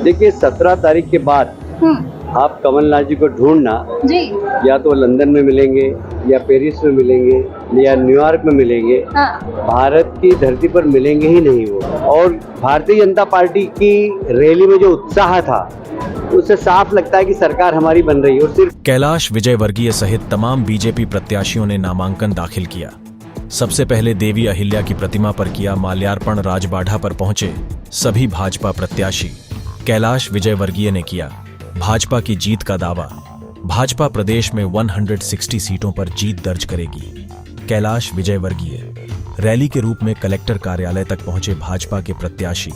देखिए 17 तारीख के बाद आप कमलनाथ जी को ढूंढना जी। या तो लंदन में मिलेंगे या पेरिस में मिलेंगे या न्यूयॉर्क में मिलेंगे। भारत की धरती पर मिलेंगे ही नहीं वो। और भारतीय जनता पार्टी की रैली में जो उत्साह था उससे साफ लगता है कि सरकार हमारी बन रही है। और सिर्फ कैलाश विजयवर्गीय सहित तमाम बीजेपी प्रत्याशियों ने नामांकन दाखिल किया। सबसे पहले देवी अहिल्या की प्रतिमा पर किया माल्यार्पण। राजबाढ़ा पर पहुंचे सभी भाजपा प्रत्याशी। कैलाश विजयवर्गीय ने किया भाजपा की जीत का दावा। भाजपा प्रदेश में 160 सीटों पर जीत दर्ज करेगी। कैलाश विजयवर्गीय रैली के रूप में कलेक्टर कार्यालय तक पहुंचे भाजपा के प्रत्याशी।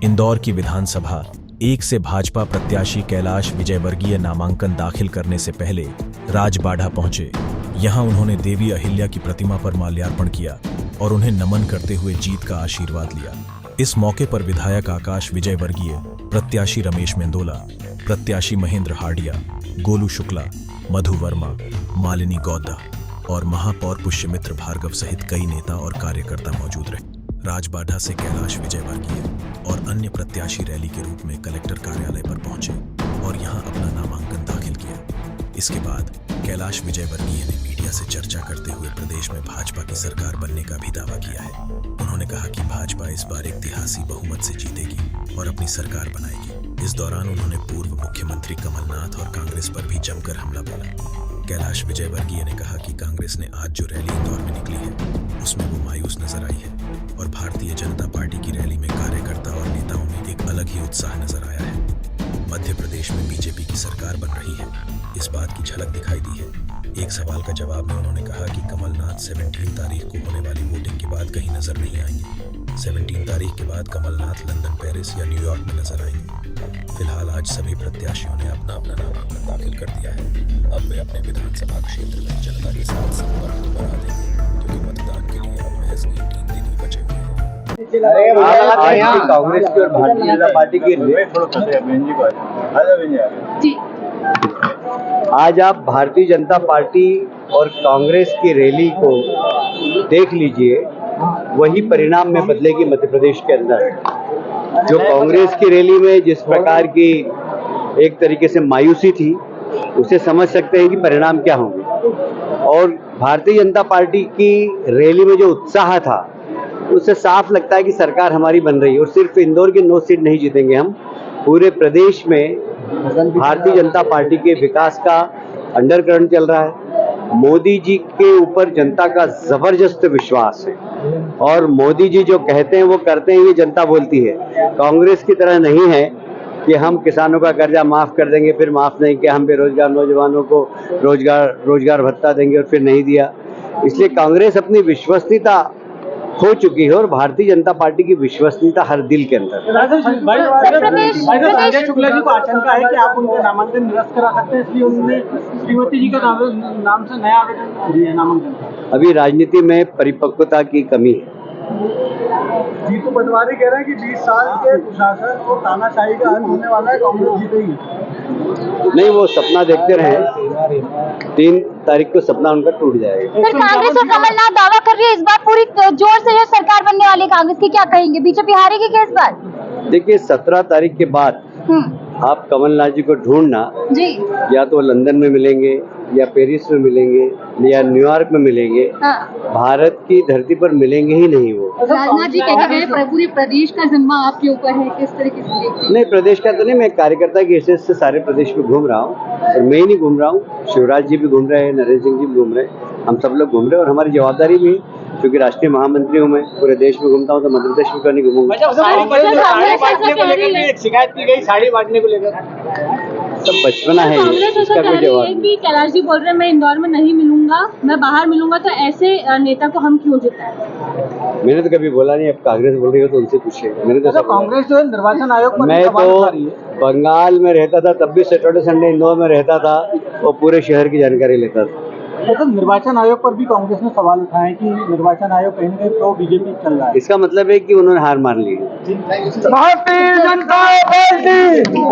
इंदौर की विधानसभा 1 से भाजपा प्रत्याशी कैलाश विजयवर्गीय नामांकन दाखिल करने से पहले राजबाढ़ा पहुंचे। यहां उन्होंने देवी अहिल्या की प्रतिमा पर माल्यार्पण किया और उन्हें नमन करते हुए जीत का आशीर्वाद लिया। इस मौके पर विधायक आकाश विजयवर्गीय, प्रत्याशी रमेश मेंदोला, प्रत्याशी महेंद्र हाडिया, गोलू शुक्ला, मधु वर्मा, मालिनी गौदा और महापौर पुष्यमित्र भार्गव सहित कई नेता और कार्यकर्ता मौजूद रहे। राजबाढ़ा से कैलाश विजयवर्गीय और अन्य प्रत्याशी रैली के रूप में कलेक्टर कार्यालय पर पहुंचे और यहां अपना नामांकन दाखिल किया। इसके बाद कैलाश विजयवर्गीय ने मीडिया से चर्चा करते हुए प्रदेश में भाजपा की सरकार बनने का भी दावा किया है। उन्होंने कहा कि भाजपा इस बार ऐतिहासिक बहुमत से जीतेगी और अपनी सरकार बनाएगी। इस दौरान उन्होंने पूर्व मुख्यमंत्री कमलनाथ और कांग्रेस पर भी जमकर हमला बोला। कैलाश विजयवर्गीय ने कहा कि कांग्रेस ने आज जो रैली इंदौर में निकली है उसमें वो मायूस नजर आई है और भारतीय जनता पार्टी की रैली में कार्यकर्ता और नेताओं में एक अलग ही उत्साह नजर आया है। मध्य प्रदेश में बीजेपी की सरकार बन रही है, इस बात की झलक दिखाई दी है। एक सवाल का जवाब में उन्होंने कहा कि कमलनाथ 17 तारीख को होने वाली वोटिंग के बाद कहीं नजर नहीं आएंगे। 17 तारीख के बाद कमलनाथ लंदन, पेरिस या न्यूयॉर्क में नजर आएंगे। फिलहाल आज सभी प्रत्याशियों ने अपना अपना नामांकन दाखिल कर दिया है। अब वे अपने विधानसभा क्षेत्र में जनता के साथ संपर्क बढ़ा देंगे क्योंकि मतदान के लिए अब महज 3 दिन ही बचे हुए हैं। कांग्रेस की और भारतीय जनता पार्टी की आज आप भारतीय जनता पार्टी और कांग्रेस की रैली को देख लीजिए, वही परिणाम में बदलेगी मध्य प्रदेश के अंदर। जो कांग्रेस की रैली में जिस प्रकार की एक तरीके से मायूसी थी, उसे समझ सकते हैं कि परिणाम क्या होंगे। और भारतीय जनता पार्टी की रैली में जो उत्साह था उससे साफ लगता है कि सरकार हमारी बन रही है। और सिर्फ इंदौर की 9 सीट नहीं जीतेंगे हम, पूरे प्रदेश में भारतीय जनता पार्टी के विकास का अंडरकरंट चल रहा है। मोदी जी के ऊपर जनता का जबरदस्त विश्वास है और मोदी जी जो कहते हैं वो करते हैं, ये जनता बोलती है। कांग्रेस की तरह नहीं है कि हम किसानों का कर्जा माफ कर देंगे फिर माफ नहीं किया, हम बेरोजगार नौजवानों को रोजगार भत्ता देंगे और फिर नहीं दिया। इसलिए कांग्रेस अपनी विश्वसनीयता हो चुकी है और भारतीय जनता पार्टी की विश्वसनीयता हर दिल के अंदर। संजय शुक्ला जी को आशंका है कि आप उनका नामांकन निरस्त करा सकते हैं, इसलिए उन्होंने श्रीमती जी का नाम से नया आवेदन दिया है नामांकन। अभी राजनीति में परिपक्वता की कमी है। जीतू पटवारी कह रहे हैं कि 20 साल के कुशासन और तानाशाही का अंत होने वाला है, कांग्रेस जीतेगी। नहीं, वो सपना देखते रहे, 3 तारीख को सपना उनका टूट जाएगा। सर, कांग्रेस और कमलनाथ दावा कर रही है इस बार पूरी जोर से जो सरकार बनने वाली है कांग्रेस की, क्या कहेंगे? बीजेपी हारेगी क्या इस बार? देखिए 17 तारीख के बाद आप कमलनाथ जी को ढूंढना जी। या तो लंदन में मिलेंगे या पेरिस में मिलेंगे या न्यूयॉर्क में मिलेंगे। भारत की धरती पर मिलेंगे ही नहीं वो। राजनाथ जी कहते हैं पूरे प्रदेश का जिम्मा आपके ऊपर है, किस तरीके से? नहीं, प्रदेश का तो नहीं, मैं कार्यकर्ता की हैसियत से सारे प्रदेश में घूम रहा हूँ और मैं ही नहीं घूम रहा हूँ, शिवराज जी भी घूम रहे हैं, नरेंद्र सिंह जी भी घूम रहे हैं, हम सब लोग घूम रहे हैं। और हमारी जवाबदारी भी है क्योंकि राष्ट्रीय महामंत्री हूँ, मैं पूरे देश में घूमता हूँ, तो मध्य प्रदेश में क्यों नहीं घूमूंगा। शिकायत की गई साड़ी बांटने को लेकर, सब बचपना है, इसका कोई जवाब नहीं। कैलाश जी बोल रहे हैं मैं इंदौर में नहीं मिलूंगा, मैं बाहर मिलूंगा, तो ऐसे नेता को हम क्यों जिताएं? मैंने तो कभी बोला नहीं, अब कांग्रेस बोल रही हो तो उनसे पूछिए। मैंने तो कांग्रेस जो है निर्वाचन आयोग पर मैं तो बंगाल में रहता था, तब भी सैटरडे संडे इंदौर में रहता था और पूरे शहर की जानकारी लेता था। तो निर्वाचन आयोग पर भी कांग्रेस ने सवाल उठाए कि निर्वाचन आयोग कहीं न कहीं प्रो बीजेपी चल रहा है। इसका मतलब है कि उन्होंने हार मान ली है। भारतीय जनता पार्टी